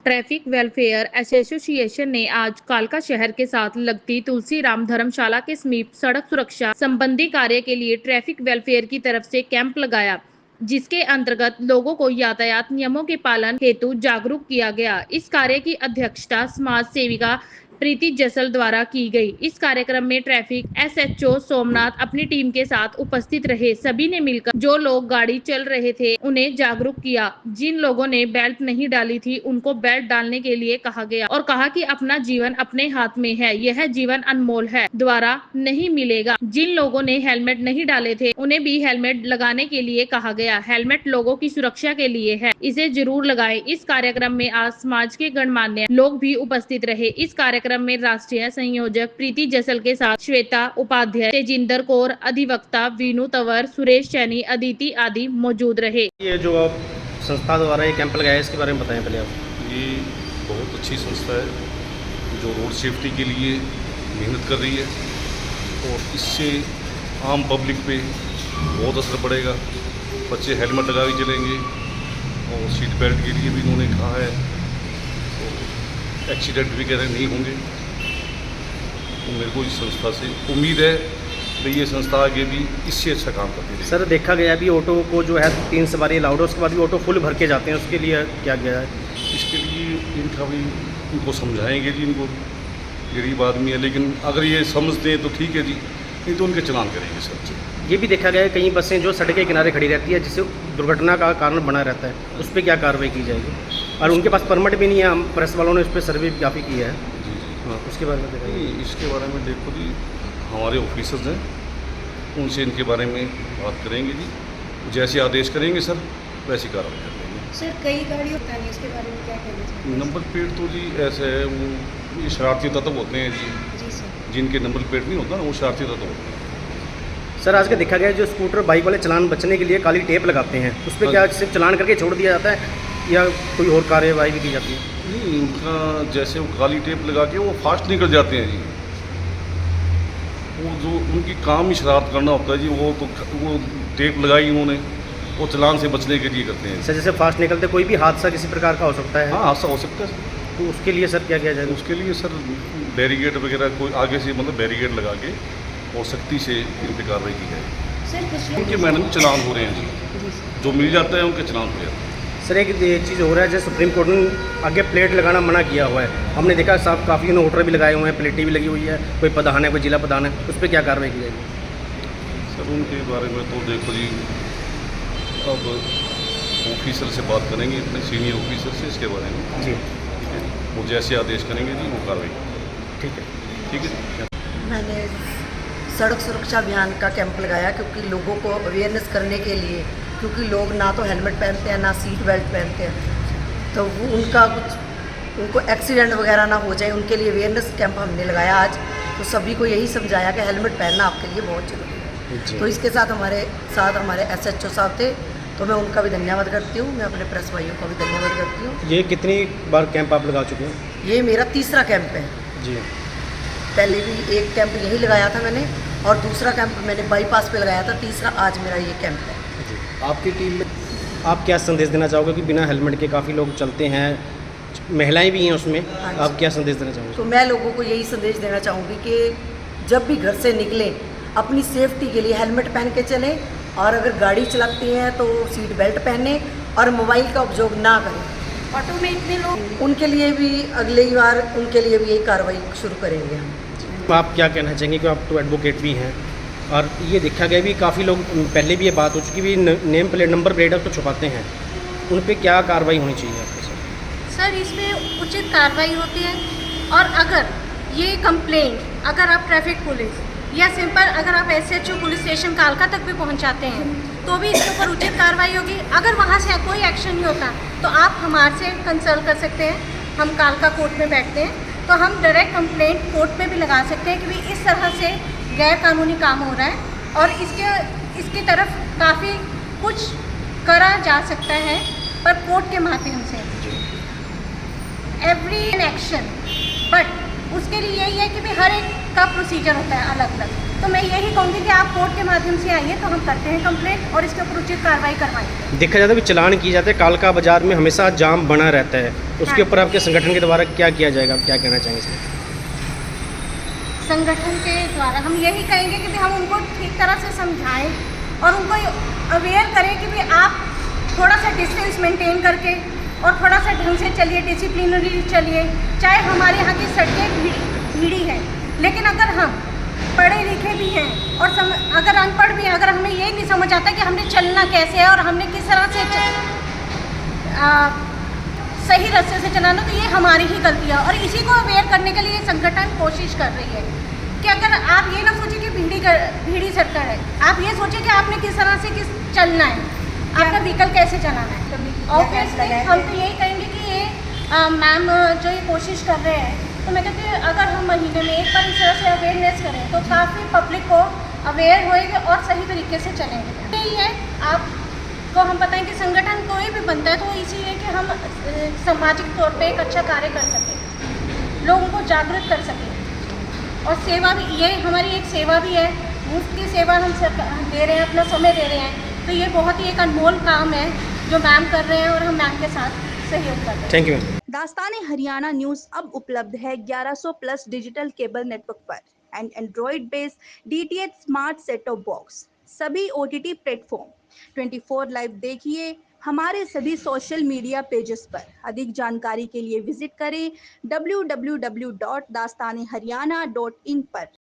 Traffic welfare association ने आज कालका शहर के साथ लगती तुलसीराम धर्मशाला के समीप सड़क सुरक्षा संबंधी कार्य के लिए ट्रैफिक वेलफेयर की तरफ से कैंप लगाया, जिसके अंतर्गत लोगों को यातायात नियमों के पालन हेतु जागरूक किया गया। इस कार्य की अध्यक्षता समाज सेविका प्रीति जसल द्वारा की गई। इस कार्यक्रम में ट्रैफिक एसएचओ सोमनाथ अपनी टीम के साथ उपस्थित रहे। सभी ने मिलकर जो लोग गाड़ी चल रहे थे उन्हें जागरूक किया। जिन लोगों ने बेल्ट नहीं डाली थी उनको बेल्ट डालने के लिए कहा गया और कहा कि अपना जीवन अपने हाथ में है, यह जीवन अनमोल है, दोबारा नहीं मिलेगा। जिन लोगों ने हेलमेट नहीं डाले थे उन्हें भी हेलमेट लगाने के लिए कहा गया। हेलमेट लोगों की सुरक्षा के लिए है, इसे जरूर लगाएं। इस कार्यक्रम में आज समाज के गणमान्य लोग भी उपस्थित रहे। इस कार्यक्रम में राष्ट्रीय संयोजक प्रीति जसल के साथ श्वेता उपाध्याय, तेजिंदर कौर, अधिवक्ता वीनू तंवर, सुरेश सैनी, अदिति आदि मौजूद रहे। ये जो आप संस्था द्वारा ये कैंप लगाया है, इसके बारे में बताएं पहले आप। ये बहुत अच्छी संस्था है जो रोड सेफ्टी के लिए मेहनत कर रही है और इससे आम पब्लिक पे बहुत असर पड़ेगा। बच्चे हेलमेट लगा के चलेंगे और सीट बेल्ट के लिए भी इन्होंने कहा है, तो एक्सीडेंट भी कह रहे नहीं होंगे। तो मेरे को इस संस्था से उम्मीद है कि ये संस्था आगे भी इससे अच्छा काम करती रहेगी। सर देखा गया भी ऑटो को जो है 3 सवारी अलाउड है, उसके बाद भी ऑटो फुल भर के जाते हैं, उसके लिए क्या गया है? इसके लिए इनका भी इनको समझाएंगे जी। इनको गरीब आदमी है, लेकिन अगर ये समझते हैं तो ठीक है जी, नहीं तो उनके चलान करेंगे सर। ये भी देखा गया है कई बसें जो सड़क के किनारे खड़ी रहती है, जिससे दुर्घटना का कारण बना रहता है, उस पर क्या कार्रवाई की जाएगी? और उनके पास परमिट भी नहीं है, हम प्रेस वालों ने उस पर सर्वे भी काफ़ी किया है। जी हाँ, उसके बारे में देखा नहीं, इसके बारे में देखो जी, हमारे ऑफिसर्स हैं, उनसे इनके बारे में बात करेंगे जी। जैसे आदेश करेंगे सर वैसी कार्रवाई कर देंगे। सर कई गाड़ियों का नहीं, इसके बारे में क्या कहना चाहते हैं? नंबर प्लेट तो जी ऐसे है, वो ये शरारती तत्व होते हैं जी, जी सर। जिनके नंबर प्लेट नहीं होता ना, वो शरारती तत्व होते हैं। सर आज का देखा गया जो स्कूटर बाइक वाले चलान बचने के लिए काली टेप लगाते हैं, उस पर क्या सिर्फ चलान करके छोड़ दिया जाता है या कोई और कार्रवाई भी की जाती है? नहीं, उनका जैसे वो काली टेप लगा के वो फास्ट निकल जाते हैं जी। वो जो उनकी काम ही शरारत करना होता है जी, वो टेप लगाई उन्होंने, वो चलान से बचने के लिए करते हैं। सर जैसे फास्ट निकलते कोई भी हादसा किसी प्रकार का हो सकता है, हाँ, हादसा हो सकता है। तो उसके लिए सर क्या किया जाएगा? उसके लिए सर बैरिकेड वगैरह कोई आगे से मतलब बैरिकेड लगा के और सख्ती से इन पर कार्रवाई की जाए। सर कुछ उनके मैडम चलान हो रहे हैं जी, जी सर। जो मिल जाता है उनके चलान हो जाते हैं। सर एक चीज़ हो रहा है, जैसे सुप्रीम कोर्ट ने आगे प्लेट लगाना मना किया हुआ है, हमने देखा साहब काफ़ी वोटर भी लगाए हुए हैं, प्लेटें भी लगी हुई है, कोई प्रधान है, कोई जिला प्रधान है, उस पर क्या कार्रवाई की जाएगी? सर उनके बारे में तो देखो जी, अब ऑफिसर से बात करेंगे, इतने सीनियर ऑफिसर से इसके बारे में जी ठीक है, वो जैसे आदेश करेंगे जी वो कार्रवाई। ठीक है। ठीक है। मैंने सड़क सुरक्षा अभियान का कैंप लगाया क्योंकि लोगों को अवेयरनेस करने के लिए, क्योंकि लोग ना तो हेलमेट पहनते हैं ना सीट बेल्ट पहनते हैं, तो वो उनको एक्सीडेंट वगैरह ना हो जाए, उनके लिए अवेयरनेस कैंप हमने लगाया आज। तो सभी को यही समझाया कि हेलमेट पहनना आपके लिए बहुत ज़रूरी है। तो इसके साथ हमारे एसएचओ साहब थे, तो मैं उनका भी धन्यवाद करती हूँ, मैं अपने प्रेस भाइयों का भी धन्यवाद करती हूँ। ये कितनी बार कैंप आप लगा चुके हैं? ये मेरा तीसरा कैंप है। जी। पहले भी एक कैंप यही लगाया था मैंने, और दूसरा कैंप मैंने बाईपास पे लगाया था, तीसरा आज मेरा ये कैंप है। आपकी टीम में आप क्या संदेश देना चाहोगे कि बिना हेलमेट के काफ़ी लोग चलते हैं, महिलाएं भी हैं उसमें, हाँ जी। आप क्या संदेश देना चाहोगे? तो मैं लोगों को यही संदेश देना चाहूँगी कि जब भी घर से निकलें अपनी सेफ्टी के लिए हेलमेट पहन के चलें, और अगर गाड़ी चलाती हैं तो सीट बेल्ट पहने और मोबाइल का उपयोग ना करें। ऑटो में इतने लोग, उनके लिए भी अगली बार उनके लिए भी यही कार्रवाई शुरू करेंगे हम। तो आप क्या कहना चाहेंगे कि आप तो एडवोकेट भी हैं, और ये देखा गया भी काफ़ी लोग, पहले भी ये बात हो चुकी भी नेम प्लेट नंबर प्लेट तो छुपाते हैं, उन पर क्या कार्रवाई होनी चाहिए आपके साथ? सर इसमें उचित कार्रवाई होती है, और अगर ये कंप्लेंट अगर आप ट्रैफिक पुलिस या सिंपल अगर आप एसएचओ पुलिस स्टेशन कालका तक भी पहुंचाते हैं तो भी इसके ऊपर उचित कार्रवाई होगी। अगर वहां से कोई एक्शन नहीं होता तो आप हमारे से कंसल्ट कर सकते हैं, हम कालका कोर्ट में बैठते हैं, तो हम डायरेक्ट कंप्लेंट कोर्ट में भी लगा सकते हैं कि भाई इस तरह से गैर कानूनी काम हो रहा है और इसकी तरफ काफ़ी कुछ करा जा सकता है, पर कोर्ट के माध्यम से एवरी एक्शन, बट उसके लिए यही है कि भी हर एक का प्रोसीजर होता है अलग अलग। तो मैं यही कहूँगी कि आप कोर्ट के माध्यम से आइए तो हम करते हैं कंप्लेंट और इसके ऊपर उचित कार्रवाई करवाएंगे। देखा जाता है कि चालान किए जाते हैं, कालका बाजार में हमेशा जाम बना रहता है, उसके हाँ। ऊपर आपके संगठन के द्वारा क्या किया जाएगा, आप क्या कहना चाहेंगे इसमें? संगठन के द्वारा हम यही कहेंगे कि भी हम उनको ठीक तरह से समझाएं और उनको अवेयर करें कि भी आप थोड़ा सा डिस्टेंस मेंटेन करके और थोड़ा सा ढंग से चलिए, डिसिप्लिनरी चलिए। चाहे हमारे यहाँ की सड़कें भीड़ी हैं, लेकिन अगर हम पढ़े लिखे भी हैं और अगर अनपढ़ भी हैं, अगर हमें ये नहीं समझ आता कि हमने चलना कैसे है और हमने किस तरह से सही रास्ते से चलाना, तो ये हमारी ही गलती है। और इसी को अवेयर करने के लिए संगठन कोशिश कर रही है कि अगर आप ये ना सोचिए कि भीड़ी सड़क है, आप ये सोचिए कि आपने किस तरह से चलना है, आपका व्हीकल कैसे चलाना है। ऑब्वियसली हम तो यही कहेंगे कि ये मैम जो ये कोशिश कर रहे हैं, तो मैं कहती हूँ अगर हम महीने में एक बार इस तरह से अवेयरनेस करें तो काफ़ी पब्लिक को अवेयर होएंगे और सही तरीके से चलेंगे। यही है, आपको हम बताएं कि संगठन कोई भी बनता है तो इसीलिए कि हम सामाजिक तौर पे एक अच्छा कार्य कर सकें, लोगों को जागरूक कर सकें। और सेवा भी, ये हमारी एक सेवा भी है, मुफ्त की सेवा हम दे रहे हैं, अपना समय दे रहे हैं, तो ये बहुत ही एक अनमोल काम है जो मैम कर रहे हैं और हम मैम के साथ सहयोग कर रहे हैं। Thank you ma'am. दास्तान-ए हरियाणा न्यूज़ अब उपलब्ध है 1100 प्लस डिजिटल केबल नेटवर्क पर and android based DTH smart set top box, सभी OTT प्लेटफॉर्म। 24 लाइव देखिए हमारे सभी सोशल मीडिया पेजेस पर। अधिक जानकारी के लिए विजिट करें www.dastaneharyana.in पर।